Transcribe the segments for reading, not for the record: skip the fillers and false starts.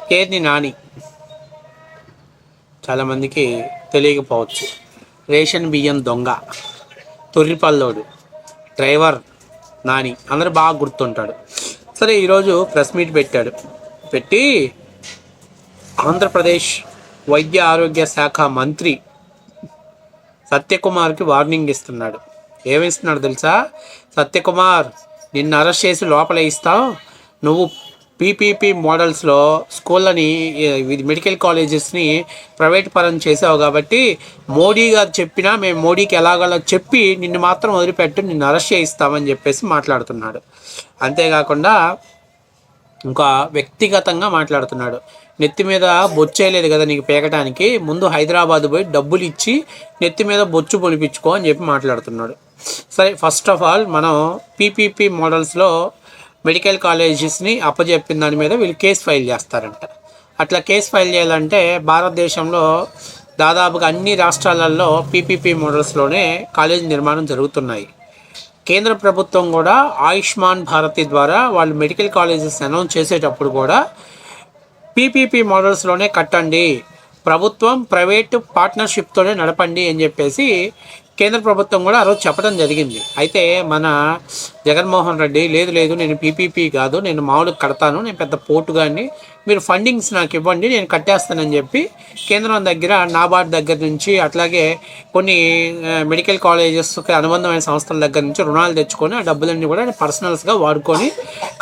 పేర్ని నాని చాలామందికి తెలియకపోవచ్చు. రేషన్ బియ్యం దొంగ, తొర్రిపల్లోడు, డ్రైవర్ నాని అందరూ బాగా గుర్తుంటాడు. సరే, ఈరోజు ప్రెస్ మీట్ పెట్టి ఆంధ్రప్రదేశ్ వైద్య ఆరోగ్య శాఖ మంత్రి సత్యకుమార్కి వార్నింగ్ ఇస్తున్నాడు. ఏమిస్తున్నాడు తెలుసా? సత్యకుమార్, నిన్ను అరెస్ట్ చేసి లోపల ఇస్తాం. నువ్వు పీపీపీ మోడల్స్లో స్కూళ్ళని, మెడికల్ కాలేజెస్ని ప్రైవేట్ పరం చేసావు కాబట్టి మోడీ గారు చెప్పినా మేము మోడీకి ఎలాగలా చెప్పి నిన్ను మాత్రం వదిలిపెట్టు, నిన్ను అరెస్ట్ చేయిస్తామని చెప్పేసి మాట్లాడుతున్నాడు. అంతేకాకుండా ఇంకా వ్యక్తిగతంగా మాట్లాడుతున్నాడు. నెత్తి మీద బొచ్చేయలేదు కదా నీకు పేకటానికి, ముందు హైదరాబాద్ పోయి డబ్బులు ఇచ్చి నెత్తి మీద బొచ్చు పొలిపించుకో అని చెప్పి మాట్లాడుతున్నాడు. సరే, ఫస్ట్ ఆఫ్ ఆల్ మనం పీపీపీ మోడల్స్లో మెడికల్ కాలేజెస్ని అప్పచెప్పిన దాని మీద వీళ్ళు కేసు ఫైల్ చేస్తారంట. అట్లా కేసు ఫైల్ చేయాలంటే భారతదేశంలో దాదాపుగా అన్ని రాష్ట్రాలలో పీపీపీ మోడల్స్లోనే కాలేజీ నిర్మాణం జరుగుతున్నాయి. కేంద్ర ప్రభుత్వం కూడా ఆయుష్మాన్ భారతి ద్వారా వాళ్ళు మెడికల్ కాలేజెస్ అనౌన్స్ చేసేటప్పుడు కూడా పీపీపీ మోడల్స్లోనే కట్టండి, ప్రభుత్వం ప్రైవేటు పార్ట్నర్షిప్తోనే నడపండి అని చెప్పేసి కేంద్ర ప్రభుత్వం కూడా ఆ రోజు చెప్పడం జరిగింది. అయితే మన జగన్మోహన్ రెడ్డి లేదు నేను పీపీపీ కాదు, నేను మామూలుగా కడతాను, నేను పెద్ద పోటుగాన్ని, మీరు ఫండింగ్స్ నాకు ఇవ్వండి, నేను కట్టేస్తానని చెప్పి కేంద్రం దగ్గర, నాబార్డ్ దగ్గర నుంచి, అట్లాగే కొన్ని మెడికల్ కాలేజెస్కి అనుబంధమైన సంస్థల దగ్గర నుంచి రుణాలు తెచ్చుకొని ఆ డబ్బులన్నీ కూడా పర్సనల్స్గా వాడుకొని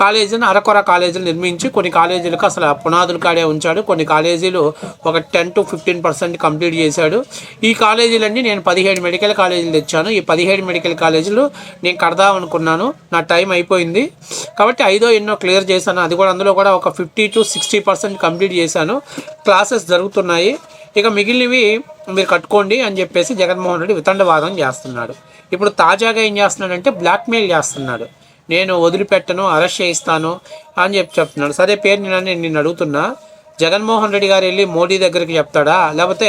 కాలేజీని అరకొర కాలేజీలు నిర్మించి కొన్ని కాలేజీలకు అసలు పునాదులు కాడే ఉంచాడు. కొన్ని కాలేజీలు ఒక 10 to 15% కంప్లీట్ చేశాడు. ఈ కాలేజీలన్నీ నేను 17 మెడికల్ కాలేజీలు తెచ్చాను, ఈ 17 మెడికల్ కాలేజీలు నేను కడదాం అనుకున్నాను, నా టైం అయిపోయింది కాబట్టి 5 ఎన్నో క్లియర్ చేశాను, అది కూడా అందులో కూడా ఒక 50 to 60% కంప్లీట్ చేశాను, క్లాసెస్ జరుగుతున్నాయి, ఇక మిగిలినవి మీరు కట్టుకోండి అని చెప్పేసి జగన్మోహన్ రెడ్డి వితండవాదం చేస్తున్నాడు. ఇప్పుడు తాజాగా ఏం చేస్తున్నాడంటే బ్లాక్మెయిల్ చేస్తున్నాడు. నేను వదిలిపెట్టను, అరెస్ట్ చేయిస్తాను అని చెప్తున్నాడు. సరే, పేరు నేను నిన్ను అడుగుతున్నా, జగన్మోహన్ రెడ్డి గారు వెళ్ళి మోడీ దగ్గరికి చెప్తాడా, లేకపోతే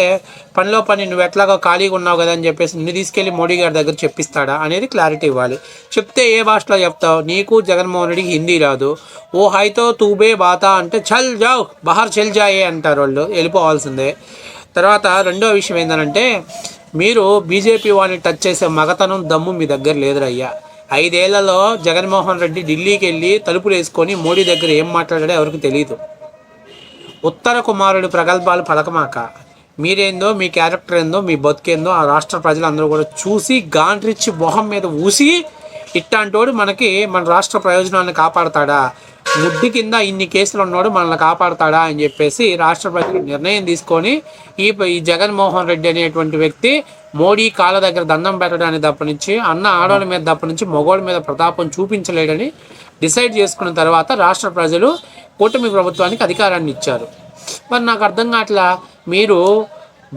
పనిలో పని నువ్వు ఎట్లాగో ఖాళీగా ఉన్నావు కదా అని చెప్పేసి నిన్ను తీసుకెళ్ళి మోడీ గారి దగ్గర చెప్పిస్తాడా అనేది క్లారిటీ ఇవ్వాలి. చెప్తే ఏ భాషలో చెప్తావు? నీకు జగన్మోహన్ రెడ్డికి హిందీ రాదు. ఓ హైతో తూబే బాతా అంటే చల్ జావ్ బహార్ చల్ జాయే అంటారు వాళ్ళు, వెళ్ళిపోవాల్సిందే. తర్వాత రెండో విషయం ఏంటంటే, మీరు బీజేపీ వాడిని టచ్ చేసే మగతనం దమ్ము మీ దగ్గర లేదురయ్యా. 5 ఏళ్లలో జగన్మోహన్ రెడ్డి ఢిల్లీకి వెళ్ళి తలుపులు వేసుకొని మోడీ దగ్గర ఏం మాట్లాడాడో ఎవరికి తెలియదు. ఉత్తర కుమారుడి ప్రగల్భాలు పలకమాక. మీరేందో, మీ క్యారెక్టర్ ఏందో, మీ బతుకేందో ఆ రాష్ట్ర ప్రజలందరూ కూడా చూసి గాండ్రిచ్చి మొహం మీద ఊసి ఇట్లాంటోడు మనకి మన రాష్ట్ర ప్రయోజనాలను కాపాడతాడా, ముడ్డి కింద ఇన్ని కేసులు ఉన్నవాడు మనల్ని కాపాడతాడా అని చెప్పేసి రాష్ట్ర ప్రజలు నిర్ణయం తీసుకొని ఈ జగన్మోహన్ రెడ్డి అనేటువంటి వ్యక్తి మోడీ కాళ్ళ దగ్గర దండం పెట్టడానికి తప్ప నుంచి, అన్న ఆడవాళ్ళ మీద తప్ప నుంచి మగవాళ్ళ మీద ప్రతాపం చూపించలేడని డిసైడ్ చేసుకున్న తర్వాత రాష్ట్ర ప్రజలు కూటమి ప్రభుత్వానికి అధికారాన్ని ఇచ్చారు. మరి నాకు అర్థం కావట్లా, మీరు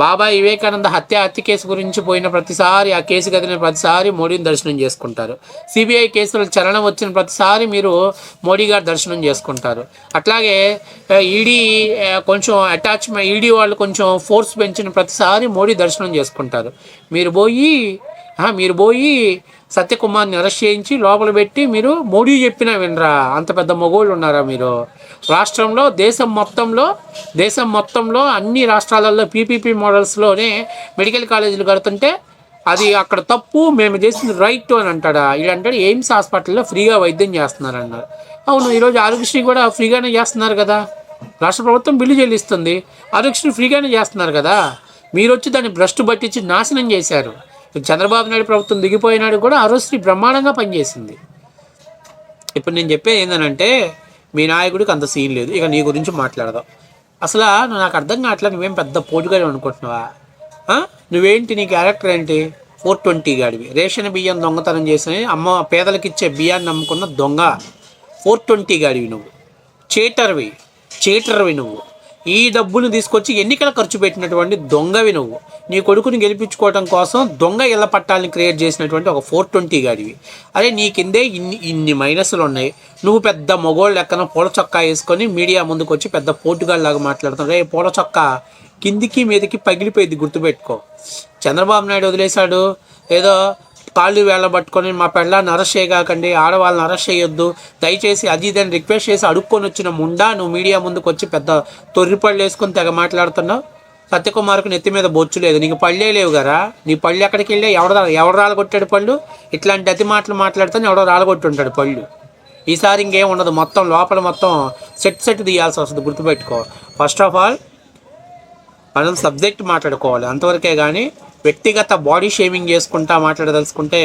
బాబాయ్ వివేకానంద హత్య కేసు గురించి పోయిన ప్రతిసారి, ఆ కేసు కదిలిన ప్రతిసారి మోడీని దర్శనం చేసుకుంటారు. సిబిఐ కేసుల చలనం వచ్చిన ప్రతిసారి మీరు మోడీ గారు దర్శనం చేసుకుంటారు. అట్లాగే ఈడీ కొంచెం అటాచ్మెంట్, ఈడీ వాళ్ళు కొంచెం ఫోర్స్ పెంచిన ప్రతిసారి మోడీ దర్శనం చేసుకుంటారు. మీరు పోయి సత్యకుమార్ని అరెస్ట్ చేయించి లోపల పెట్టి మీరు మోడీ చెప్పినా వినరా? అంత పెద్ద మొగోళ్ళు ఉన్నారా మీరు? రాష్ట్రంలో దేశం మొత్తంలో అన్ని రాష్ట్రాలలో పీపీపీ మోడల్స్లోనే మెడికల్ కాలేజీలు కడుతుంటే అది అక్కడ తప్పు, మేము చేసింది రైట్ అని అంటాడా? వీడంటాడు ఎయిమ్స్ హాస్పిటల్లో ఫ్రీగా వైద్యం చేస్తున్నారన్నారు. అవును, ఈరోజు ఆరోగ్యశ్రీ కూడా ఫ్రీగానే చేస్తున్నారు కదా, రాష్ట్ర ప్రభుత్వం బిల్లు చెల్లిస్తుంది, ఆరోగ్యశ్రీ ఫ్రీగానే చేస్తున్నారు కదా. మీరు వచ్చి దాన్ని భ్రష్టు పట్టించి నాశనం చేశారు. చంద్రబాబు నాయుడు ప్రభుత్వం దిగిపోయినాడు కూడా ఆరోగ్యశ్రీ బ్రహ్మాండంగా పనిచేసింది. ఇప్పుడు నేను చెప్పేది ఏంటంటే, మీ నాయకుడికి అంత సీన్ లేదు, ఇక నీ గురించి మాట్లాడదాం. అసలు నాకు అర్థం కావట్లా, నువ్వేం పెద్ద పోటుగా అనుకుంటున్నావా? నువ్వేంటి, నీ క్యారెక్టర్ ఏంటి? 420 గాడివి, రేషన్ బియ్యం దొంగతనం చేసిన అమ్మ పేదలకు ఇచ్చే బియ్యాన్ని నమ్ముకున్న దొంగ 420 గాడివి నువ్వు, చీటర్వి నువ్వు. ఈ డబ్బును తీసుకొచ్చి ఎన్నికల ఖర్చు పెట్టినటువంటి దొంగవి నువ్వు. నీ కొడుకుని గెలిపించుకోవడం కోసం దొంగ ఇళ్ల పట్టాలని క్రియేట్ చేసినటువంటి ఒక 420 గాడివి. అరే, నీ కిందే ఇన్ని మైనస్లు ఉన్నాయి. నువ్వు పెద్ద మొగోళ్ళు లెక్కన పూల చొక్కా వేసుకొని మీడియా ముందుకు వచ్చి పెద్ద పోటుగాళ్ళ లాగా మాట్లాడుతున్నావు. రే, పూల చొక్కా కిందికి మీదకి పగిలిపోయింది, గుర్తుపెట్టుకో. చంద్రబాబు నాయుడు వదిలేశాడు, ఏదో కాళ్ళు వేళ్ళ పట్టుకొని మా పెళ్ళాన్ని అరెస్ట్ చేయగాకండి, ఆడవాళ్ళని అరెస్ట్ చేయొద్దు దయచేసి అది ఇదని రిక్వెస్ట్ చేసి అడుక్కొని వచ్చిన ముండా నువ్వు మీడియా ముందుకు వచ్చి పెద్ద తొర్రిపళ్ళు వేసుకొని తెగ మాట్లాడుతున్నావు. సత్యకుమార్కు నెత్తి మీద బొచ్చు లేదు, నీకు పళ్ళే లేవు కదా, నీ పళ్ళు ఎక్కడికి వెళ్ళి ఎవడు రాలగొట్టాడు పళ్ళు? ఇట్లాంటి అతి మాటలు మాట్లాడితే ఎవడో రాలగొట్టుంటాడు పళ్ళు. ఈసారి ఇంకేం ఉండదు, మొత్తం లోపల మొత్తం సెట్ తీయాల్సి వస్తుంది, గుర్తుపెట్టుకో. ఫస్ట్ ఆఫ్ ఆల్ మనం సబ్జెక్ట్ మాట్లాడుకోవాలి అంతవరకే, కానీ వ్యక్తిగత బాడీ షేమింగ్ చేసుకుంటా మాట్లాడదలుచుకుంటే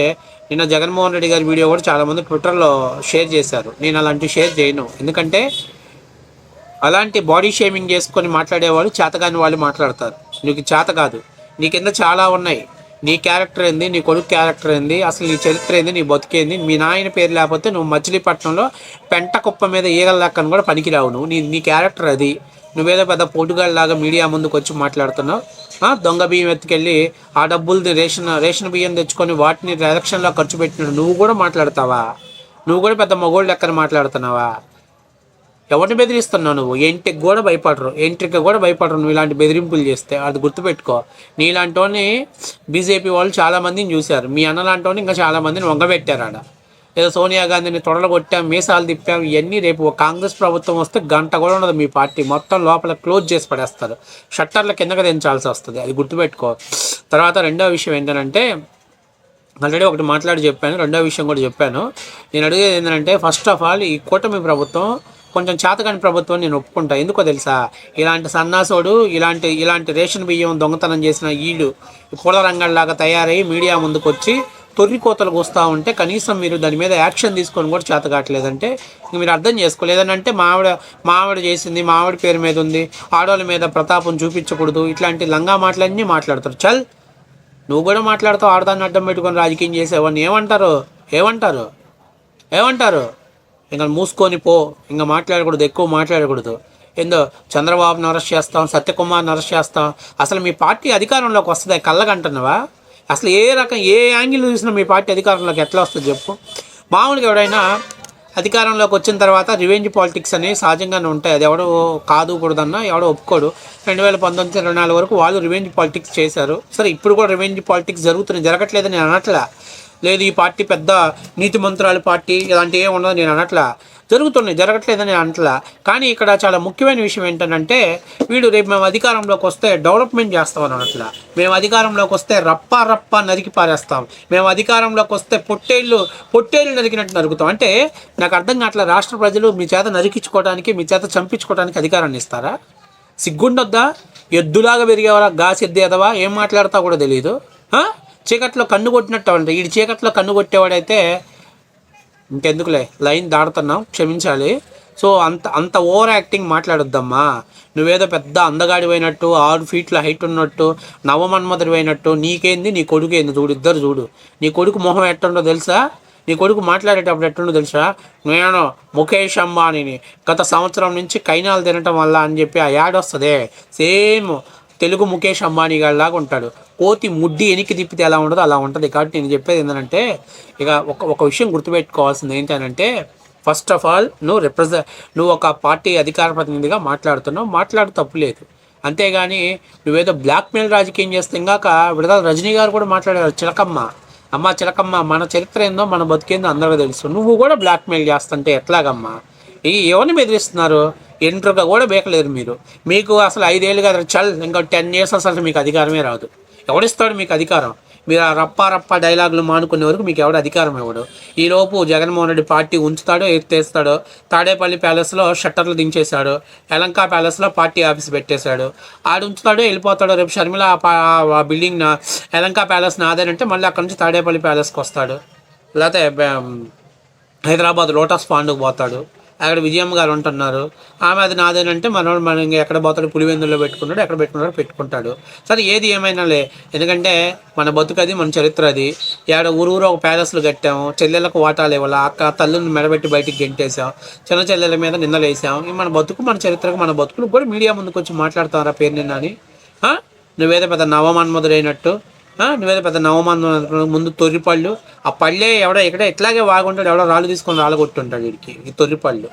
నిన్న జగన్మోహన్ రెడ్డి గారి వీడియో కూడా చాలామంది ట్విట్టర్లో షేర్ చేశారు. నేను అలాంటి షేర్ చేయను, ఎందుకంటే అలాంటి బాడీ షేమింగ్ చేసుకొని మాట్లాడేవాళ్ళు చేతగాని వాళ్ళు మాట్లాడతారు. నీకు చేత కాదు, నీ కింద చాలా ఉన్నాయి. నీ క్యారెక్టర్ ఏంది, నీ కొడుకు క్యారెక్టర్ ఏంది, అసలు నీ చరిత్ర ఏంది, నీ బతికేంది, మీ నాయన పేరు లేకపోతే నువ్వు మచిలీపట్నంలో పెంట కుప్ప మీద ఈగల లెక్కను కూడా పనికిరావు. నువ్వు నీ క్యారెక్టర్ అది. నువ్వేదో పెద్ద పోటుగాళ్ళలాగా మీడియా ముందుకు వచ్చి మాట్లాడుతున్నావు. దొంగ బియ్యం ఎత్తుకెళ్ళి ఆ డబ్బులు రేషన్ బియ్యం తెచ్చుకొని వాటిని ఎలక్షన్లో ఖర్చు పెట్టినాడు, నువ్వు కూడా మాట్లాడతావా? నువ్వు కూడా పెద్ద మగోళ్ళు లెక్కన మాట్లాడుతున్నావా? ఎవరిని బెదిరిస్తున్నావు నువ్వు? ఎంట్రీకి కూడా భయపడరు నువ్వు ఇలాంటి బెదిరింపులు చేస్తే. అది గుర్తుపెట్టుకో. నీలాంటి వాడిని బీజేపీ వాళ్ళు చాలామందిని చూశారు, మీ అన్న లాంటి వాడిని ఇంకా చాలామందిని వంగబెట్టారు. ఆడ ఏదో సోనియా గాంధీని తొడలు కొట్టాం, మీసాలు తిప్పాం, ఇవన్నీ రేపు కాంగ్రెస్ ప్రభుత్వం వస్తే గంట కూడా ఉండదు, మీ పార్టీ మొత్తం లోపల క్లోజ్ చేసి పడేస్తారు, షట్టర్ల కిందకి దించాల్సి వస్తుంది. అది గుర్తుపెట్టుకో. తర్వాత రెండో విషయం ఏంటంటే, ఆల్రెడీ ఒకటి మాట్లాడి చెప్పాను, రెండో విషయం కూడా చెప్పాను. నేను అడిగేది ఏంటంటే, ఫస్ట్ ఆఫ్ ఆల్ ఈ కూటమి ప్రభుత్వం కొంచెం చేతకాని ప్రభుత్వం నేను ఒప్పుకుంటా. ఎందుకో తెలుసా? ఇలాంటి సన్నాసోడు, ఇలాంటి రేషన్ బియ్యం దొంగతనం చేసిన వీళ్ళు కుల రంగంలాగా తయారయ్యి మీడియా ముందుకు వచ్చి తొర్రి కోతలకు వస్తూ ఉంటే కనీసం మీరు దాని మీద యాక్షన్ తీసుకొని కూడా చేత కావట్లేదంటే మీరు అర్థం చేసుకోలేదనంటే మావిడ చేసింది, మావిడ పేరు మీద ఉంది, ఆడవాళ్ళ మీద ప్రతాపం చూపించకూడదు, ఇట్లాంటి లంగా మాటలన్నీ మాట్లాడతారు. చల్, నువ్వు కూడా మాట్లాడుతావు, ఆడదాన్ని అడ్డం పెట్టుకొని రాజకీయం చేసేవాడిని ఏమంటారు? ఇంకా మూసుకొని పో, ఇంకా మాట్లాడకూడదు, ఎక్కువ మాట్లాడకూడదు. ఏందో చంద్రబాబుని అరెస్ట్ చేస్తాం, సత్యకుమార్ని అరెస్ట్ చేస్తాం. అసలు మీ పార్టీ అధికారంలోకి వస్తుంది కళ్ళగంటున్నావా? అసలు ఏ యాంగిల్ చూసినా మీ పార్టీ అధికారంలోకి ఎట్లా వస్తుంది చెప్పు? మామూలుగా ఎవడైనా అధికారంలోకి వచ్చిన తర్వాత రివెంజ్ పాలిటిక్స్ అనేవి సహజంగానే ఉంటాయి. అది ఎవడో కూడదన్నా ఎవడో ఒప్పుకోడు. 2019-24 వరకు వాళ్ళు రివెంజ్ పాలిటిక్స్ చేశారు. సరే, ఇప్పుడు కూడా రివెంజ్ పాలిటిక్స్ జరగట్లేదని నేను అనట్లా. లేదు ఈ పార్టీ పెద్ద నీతి మంత్రాల పార్టీ ఇలాంటి ఏమి ఉండదు నేను అనట్లా. జరగట్లేదని అనట్లా. కానీ ఇక్కడ చాలా ముఖ్యమైన విషయం ఏంటంటే, వీడు రేపు మేము అధికారంలోకి వస్తే డెవలప్మెంట్ చేస్తామని అనట్లా. మేము అధికారంలోకి వస్తే రప్పా నరికి పారేస్తాం, మేము అధికారంలోకి వస్తే పొట్టేళ్ళు నరికినట్టు నరుకుతాం. అంటే నాకు అర్థం కావట్లా, రాష్ట్ర ప్రజలు మీ చేత నరికించుకోవడానికి, మీ చేత చంపించుకోవడానికి అధికారాన్ని ఇస్తారా? సిగ్గుండొద్దా? ఎద్దులాగా పెరిగేవారా? ఎద్దేదవా? ఏం మాట్లాడతా కూడా తెలియదు. చీకట్లో కన్ను కొట్టినట్టు అంటే, ఈ చీకట్లో కన్ను కొట్టేవాడైతే ఇంకెందుకులే, లైన్ దాడుతున్నాం, క్షమించాలి. సో అంత ఓవర్ యాక్టింగ్ మాట్లాడొద్దమ్మా. నువ్వేదో పెద్ద అందగాడి అయినట్టు, 6 ఫీట్ల హైట్ ఉన్నట్టు, నవమన్మధుడు అయినట్టు. నీకేంది, నీ కొడుకేంది? ఇద్దరు చూడు. నీ కొడుకు మొహం ఎట్టుండో తెలుసా? నీ కొడుకు మాట్లాడేటప్పుడు ఎట్టుండో తెలుసా? నేను ముఖేష్ అంబానీని గత సంవత్సరం నుంచి కైనాలు తినటం వల్ల అని చెప్పి ఆ యాడ్ వస్తుంది. సేమ్ తెలుగు ముఖేష్ అంబానీ గారిలాగా ఉంటాడు. కోతి ముడ్డి ఎనికి తిప్పితే ఎలా ఉండదో అలా ఉంటుంది. కాబట్టి నేను చెప్పేది ఏంటంటే, ఇక ఒక విషయం గుర్తుపెట్టుకోవాల్సింది ఏంటంటే, ఫస్ట్ ఆఫ్ ఆల్ నువ్వు ఒక పార్టీ అధికార ప్రతినిధిగా మాట్లాడు తప్పు లేదు. అంతేగాని నువ్వేదో బ్లాక్మెయిల్ రాజకీయం చేస్తే ఇంకాక విడుదల రజనీ గారు కూడా మాట్లాడారు. చిలకమ్మ మన చరిత్ర ఏందో మన బతికేందో అందరికీ తెలుసు, నువ్వు కూడా బ్లాక్మెయిల్ చేస్తుంటే ఎట్లాగమ్మా? ఎవరిని బెదిరిస్తున్నారు? ఎంట్రుగా కూడా బేకలేరు మీరు. మీకు అసలు 5 ఏళ్ళు కదా, ఇంకా 10 years అసలు మీకు అధికారమే రాదు. ఎవడిస్తాడు మీకు అధికారం? మీరు ఆ రప్పా డైలాగులు మానుకునే వరకు మీకు ఎవడు అధికారం ఇవ్వడు. ఈలోపు జగన్మోహన్ రెడ్డి పార్టీ ఉంచుతాడో ఎత్తేస్తాడో. తాడేపల్లి ప్యాలెస్లో షట్టర్లు దించేశాడు, యలంక ప్యాలెస్లో పార్టీ ఆఫీస్ పెట్టేశాడు. ఆడు ఉంచుతాడో వెళ్ళిపోతాడో. రేపు షర్మిల ఆ బిల్డింగ్ యలంక ప్యాలెస్ నాదేనంటే మళ్ళీ అక్కడ నుంచి తాడేపల్లి ప్యాలెస్కి వస్తాడు, లేకపోతే హైదరాబాద్ లోటస్ పాండ్కి పోతాడు. అక్కడ విజయమ్మ గారు ఉంటున్నారు, ఆమె అది నాదేనంటే మనం ఇంకా ఎక్కడ పోతాడు, పులివెందుల్లో ఎక్కడ పెట్టుకుంటాడు. సరే, ఏది ఏమైనాలే, ఎందుకంటే మన బతుకది, మన చరిత్ర అది. ఊరు ఒక ప్యాలెస్లు కట్టాము, చెల్లెళ్ళకు వాటాలు ఇవ్వాలి, అక్క తల్లుని మెడబెట్టి బయటికి గెంటేసాం, చిన్న చెల్లెల మీద నిందలేసాం. మన బతుకు, మన చరిత్రకు, మన బతుకులు కూడా మీడియా ముందుకు వచ్చి మాట్లాడతారా పేరు నిన్నని? నువ్వేదో పెద్ద నవమన్మధుడైనట్టు, నువ్వేదో పెద్ద నవమన్మధుడు ముందు తొర్రిపళ్ళు. ఆ పళ్ళే ఎక్కడే ఇట్లాగే వాగుంటాడు, ఎవడో రాళ్ళు తీసుకొని రాళ్ళు కొట్టుంటాడు వీడికి, ఈ తొర్రిపళ్ళు.